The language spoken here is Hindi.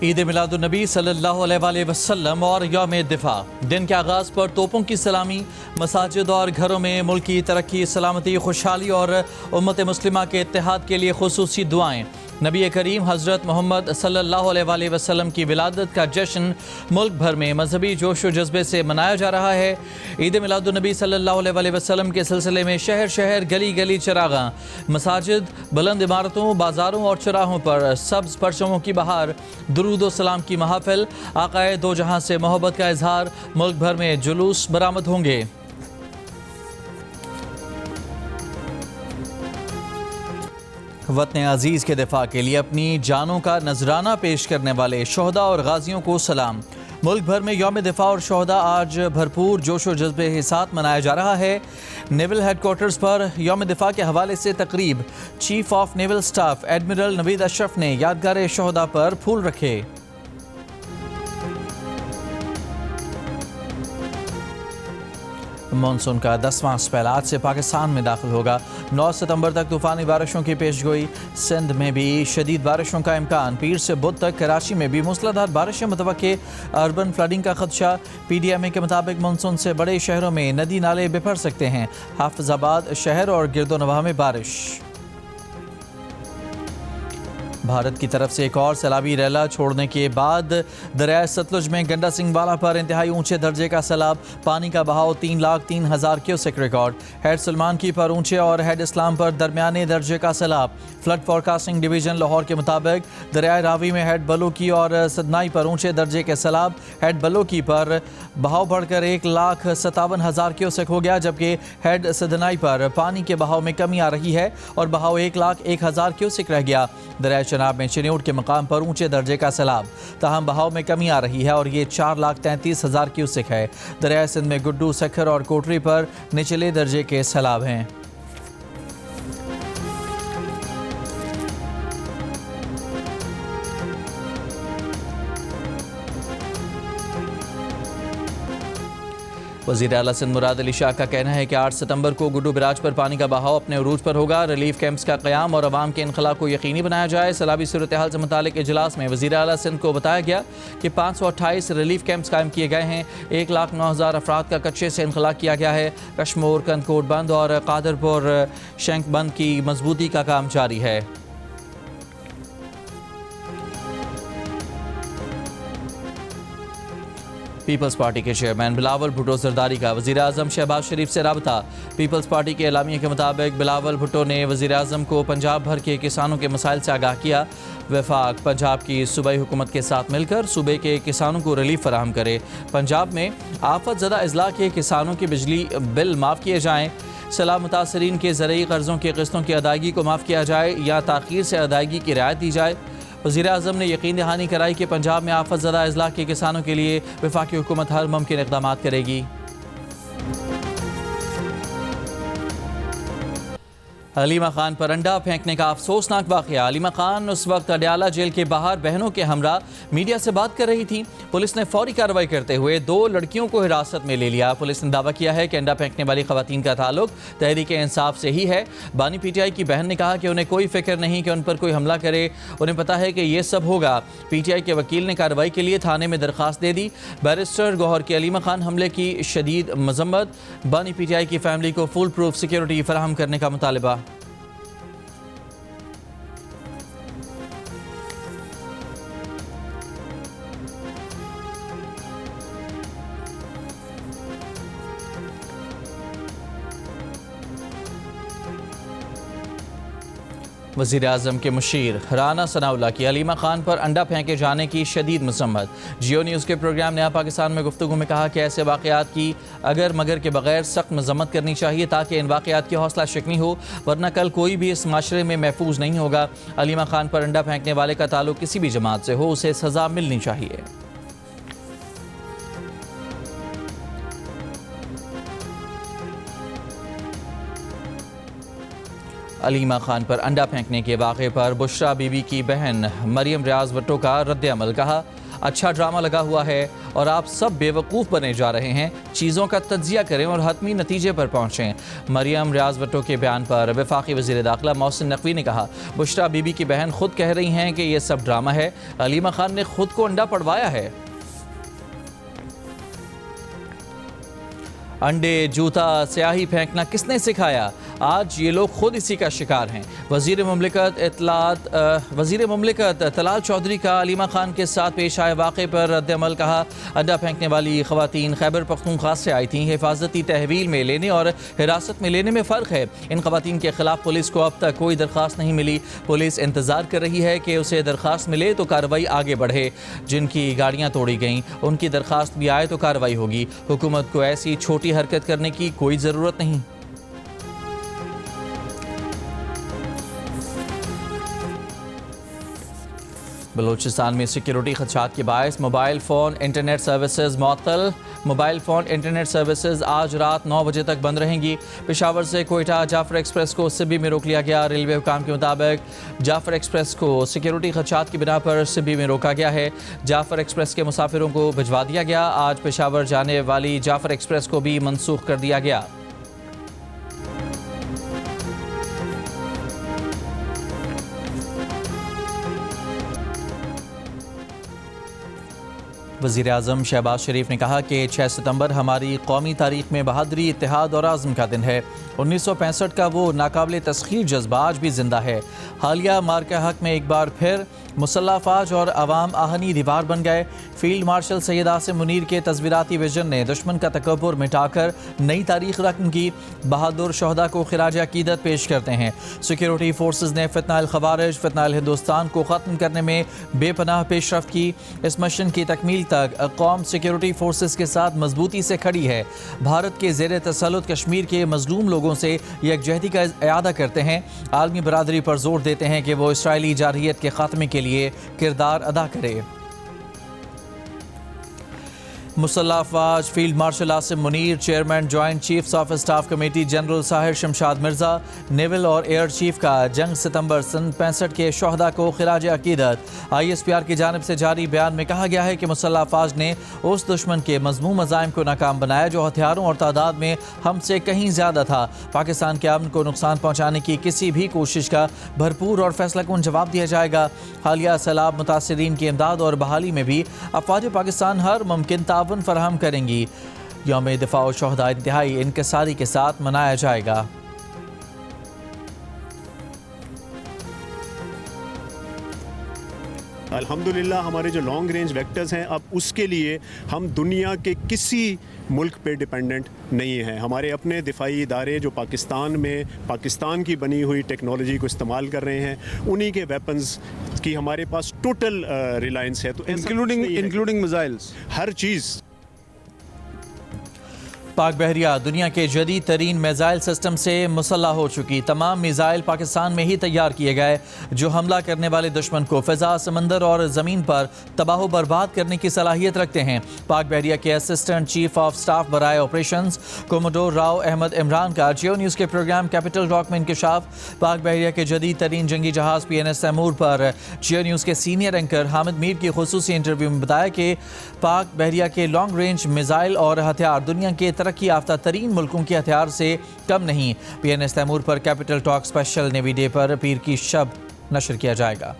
ईद मिलादुन्नबी सल्लल्लाहु अलैहि वसल्लम और यौम दिफा। दिन के आगाज़ पर तोपों की सलामी, मसाजिद और घरों में मुल्क की तरक्की, सलामती, खुशहाली और उम्मत मुस्लिमा के इत्तेहाद के लिए खुसूसी दुआएं। नबी करीम हज़रत मोहम्मद सल्लल्लाहु अलैहि वसल्लम की विलादत का जश्न मुल्क भर में मजहबी जोश व जज्बे से मनाया जा रहा है। ईद मिलादुन्नबी सल्लल्लाहु अलैहि वसल्लम के सिलसिले में शहर शहर, गली गली चिरागां, मसाजिद, बुलंद इमारतों, बाज़ारों और चौराहों पर सब्ज़ परचमों की बहार, दुरूद व सलाम की महफिल, आक़ाए दो जहां से मोहब्बत का इजहार। मुल्क भर में जुलूस बरामद होंगे। वतन अजीज़ के दिफा के लिए अपनी जानों का नजराना पेश करने वाले शोहदा और गाजियों को सलाम। मुल्क भर में यौम दिफा और शोहदा आज भरपूर जोश व जज्बे के साथ मनाया जा रहा है। नेवल हेडक्वार्टर्स पर यौम दिफा के हवाले से तकरीब। Chief of naval staff admiral Naveed Ashraf ने यादगार शोहदा पर फूल रखे। मानसून का 10वां स्पेल आज से पाकिस्तान में दाखिल होगा। 9 सितंबर तक तूफ़ानी बारिशों की पेशगोई। सिंध में भी शदीद बारिशों का इम्कान। पीर से बुध तक कराची में भी मूसलाधार बारिशें मुतवक्के। अर्बन फ्लडिंग का खदशा। PDMA के मुताबिक मानसून से बड़े शहरों में नदी नाले बिफर सकते हैं। हाफिजाबाद शहर और गिरदोनवाह में बारिश। भारत की तरफ से एक और सैलाबी रैला छोड़ने के बाद दरिया सतलुज में गंडा सिंह वाला पर इंतहाई ऊंचे दर्जे का सैलाब। पानी का बहाव 3,03,000 क्यूसेक रिकॉर्ड। हेड सलमान की पर ऊंचे और हेड इस्लाम पर दरमियाने दर्जे का सैलाब। फ्लड फोरकास्टिंग डिवीजन लाहौर के मुताबिक दरिया रावी में हेड बलूकी और सदनाई पर ऊंचे दर्जे के सैलाब। हेड बलूकी पर बहाव बढ़कर 1,57,000 क्यूसेक हो गया, जबकि हेड सदनाई पर पानी के बहाव में कमी आ रही है और बहाव 1,01,000 क्यूसेक रह गया। दरिया चनाब में चिन्यूट के मकाम पर ऊंचे दर्जे का सैलाब, ताहम बहाव में कमी आ रही है और ये 4,33,000 क्यूसेक है। दरिया सिंध में गुड्डू, सखर और कोटरी पर निचले दर्जे के सैलाब हैं। वज़ीर आला सिंध मुराद अली शाह का कहना है कि 8 सितंबर को गुड्डू बराज पर पानी का बहाव अपने उरूज पर होगा। रिलीफ कैंप्स का क़याम और अवाम के इनखला को यकीनी बनाया जाए। सैलाबी सूरत हाल से मुतालिक इजलास में वज़ीर आला सिंध को बताया गया कि 528 रिलीफ कैंप्स कायम किए गए हैं। 1,09,000 अफराद का कच्चे से इनखला किया गया है। कश्मोर, कंदकोट बंद और कादरपुर शंक बंद की मजबूती का काम जारी है। पीपल्स पार्टी के चेयरमैन बिलावल भुट्टो जरदारी का वज़ीर आज़म शहबाज शरीफ से रब्ता। पीपल्स पार्टी के एलामिया के मुताबिक बिलावल भुट्टो ने वज़ीर आज़म को पंजाब भर के किसानों के मसाइल से आगाह किया। वफाक पंजाब की सूबाई हुकूमत के साथ मिलकर सूबे के किसानों को रिलीफ फराहम करे। पंजाब में आफत ज़दा अजला के किसानों के बिजली बिल माफ़ किए जाएँ। सैलाब मुतासरीन के ज़रूरी कर्ज़ों की किस्तों की अदायगी को माफ़ किया जाए या ताख़ीर से अदायगी की रियायत दी जाए। वज़ीर आज़म ने यकीन दहानी कराई कि पंजाब में आफत ज़दा अजला के किसानों के लिए वफाकी हुकूमत हर मुमकिन इक़दाम करेगी। अलीमा खान पर अंडा फेंकने का अफसोसनाक वाक़या। अलीमा खान उस वक्त अडयाला जेल के बाहर बहनों के हमरा मीडिया से बात कर रही थी। पुलिस ने फौरी कार्रवाई करते हुए 2 लड़कियों को हिरासत में ले लिया। पुलिस ने दावा किया है कि अंडा फेंकने वाली खवातीन का ताल्लुक तहरीक इंसाफ से ही है। बानी PTI की बहन ने कहा कि उन्हें कोई फिक्र नहीं कि उन पर कोई हमला करे, उन्हें पता है कि ये सब होगा। PTI के वकील ने कार्रवाई के लिए थाने में दरख्वास्त दे दी। बैरिस्टर गौहर की अलीमा खान हमले की शदीद मजम्मत। बानी PTI की फैमिली को फुल प्रूफ सिक्योरिटी फराहम करने का मुतालबा। वज़ीर आज़म के मुशीर राना सनाउल्लाह की अलीमा खान पर अंडा फेंके जाने की शदीद मजम्मत। जियो न्यूज़ के प्रोग्राम नया पाकिस्तान में गुफ्तगू में कहा कि ऐसे वाक़यात की अगर मगर के बगैर सख्त मजम्मत करनी चाहिए ताकि इन वाक़यात की हौसला शिकनी हो, वरना कल कोई भी इस माशरे में महफूज नहीं होगा। अलीमा खान पर अंडा फेंकने वाले का ताल्लुक किसी भी जमात से हो, उसे सज़ा मिलनी चाहिए। अलीमा खान पर अंडा फेंकने के वाक़े पर बुशरा बीबी की बहन मरियम रियाज भट्टो का रद्द अमल। कहा, अच्छा ड्रामा लगा हुआ है और आप सब बेवकूफ़ बने जा रहे हैं। चीज़ों का तज्जिया करें और हतमी नतीजे पर पहुँचें। मरियम रियाज भट्टो के बयान पर वफाकी वज़ीर दाखिला मोहसिन नकवी ने कहा, बुशरा बीबी की बहन खुद कह रही हैं कि यह सब ड्रामा है। अलीमा खान ने खुद को अंडा पड़वाया है। अंडे, जूता, स्याही फेंकना किसने सिखाया? आज ये लोग खुद इसी का शिकार हैं। वज़ीर मुमलिकत तलाल चौधरी का अलीमा खान के साथ पेश आए वाक़े पर रद्द-ए-अमल। कहा, अंडा फेंकने वाली ख़वातीन खैबर पख्तूनख्वा से आई थीं। हिफाजती तहवील में लेने और हिरासत में लेने में फ़र्क है। इन ख़वातीन के ख़िलाफ़ पुलिस को अब तक कोई दरख्वास्त नहीं मिली। पुलिस इंतज़ार कर रही है कि उसे दरख्वास्त मिले तो कार्रवाई आगे बढ़े। जिनकी गाड़ियाँ तोड़ी गईं उनकी दरख्वास्त भी आए तो कार्रवाई होगी। हुकूमत को ऐसी छोटी हरकत करने की कोई ज़रूरत नहीं। बलूचिस्तान में सिक्योरिटी खदशात के बायस मोबाइल फ़ोन इंटरनेट सर्विसेज मअतल। मोबाइल फ़ोन इंटरनेट सर्विसेज आज रात 9 बजे तक बंद रहेंगी। पेशावर से कोयटा जाफर एक्सप्रेस को सिब्बी में रोक लिया गया। रेलवे हुकाम के मुताबिक जाफर एक्सप्रेस को सिक्योरिटी खदशात की बिना पर सिब्बी में रोका गया है। जाफर एक्सप्रेस के मुसाफिरों को भिजवा दिया गया। आज पेशावर जाने वाली जाफर एक्सप्रेस को भी मनसूख कर दिया गया। वज़ीर आज़म शहबाज शरीफ ने कहा कि 6 सितंबर हमारी कौमी तारीख में बहादुरी, इत्तेहाद और आज़म का दिन है। 1965 का वो नाकाबिल तस्खीर जज्बा आज भी जिंदा है। हालिया मार्का हक में एक बार फिर मुसल्लह अफवाज और अवाम आहनी दीवार बन गए। फील्ड मार्शल सैयद आसिम मुनीर के तस्वीराती विजन ने दुश्मन का तकब्बुर मिटाकर नई तारीख रकम की। बहादुर शहदा को खिराज अकीदत पेश करते हैं। सिक्योरिटी फोर्सेस ने फितनाल खवारिज, फितनाल हिंदुस्तान को ख़त्म करने में बेपनाह पेशरफ की। इस मिशन की तकमील तक कौम सिक्योरिटी फोर्सेस के साथ मजबूती से खड़ी है। भारत के ज़ेर तसल्लुत कश्मीर के मजलूम लोगों से यकजहती का इयादा करते हैं। आलमी बरादरी पर जोर देते हैं कि वो इसराइली जारहियत के खात्मे के लिए किरदार अदा करे। मुसल्लह अफवाज field marshal Asim Munir, chairman joint chiefs of staff committee general Sahir Shamshad Mirza, naval और एयर चीफ का जंग सितंबर सन 65 के शहदा को खिराज अकीदत। ISPR की जानिब से जारी बयान में कहा गया है कि मुसल्लह अफवाज ने उस दुश्मन के मज़मूम अज़ाइम को नाकाम बनाया जो हथियारों और तादाद में हमसे कहीं ज़्यादा था। पाकिस्तान के अमन को नुकसान पहुँचाने की किसी भी कोशिश का भरपूर और फैसलाकुन जवाब दिया जाएगा। हालिया सैलाब मुतासरीन की इमदाद और बहाली में भी अफवाज पाकिस्तान हर मुमकिन ताउन फराहम करेंगी। यौम दिफा और शहदा इंतहाई इनकसारी के साथ मनाया जाएगा। अल्हम्दुलिल्लाह हमारे जो लॉन्ग रेंज वेक्टर्स हैं, अब उसके लिए हम दुनिया के किसी मुल्क पे डिपेंडेंट नहीं हैं। हमारे अपने दिफाई इदारे जो पाकिस्तान में पाकिस्तान की बनी हुई टेक्नोलॉजी को इस्तेमाल कर रहे हैं, उन्हीं के वेपन्स की हमारे पास टोटल रिलायंस है। तो इंक्लूडिंग मिसाइल्स, हर चीज़। पाक बहरिया दुनिया के जदीद तरीन मिसाइल सिस्टम से मुसल्लह हो चुकी। तमाम मिसाइल पाकिस्तान में ही तैयार किए गए जो हमला करने वाले दुश्मन को फ़िज़ा, समंदर और ज़मीन पर तबाह बर्बाद करने की सलाहियत रखते हैं। पाक बहरिया के असिस्टेंट चीफ ऑफ स्टाफ बराए ऑपरेशंस कोमोडोर राव अहमद इमरान का जियो न्यूज़ के प्रोग्राम कैपिटल टॉक में इंकशाफ। पाक बहरिया के जदीद तरीन जंगी जहाज़ PNS तैमूर पर जियो न्यूज़ के सीनियर एंकर हामिद मीर की खुसूसी इंटरव्यू में बताया कि पाक बहरिया के लॉन्ग रेंज मिसाइल और हथियार दुनिया के तरक्की याफ्ता तरीन मुल्कों के हथियार से कम नहीं। PNS तैमूर पर capital talk special navy day पर पीर की शब नशर किया जाएगा।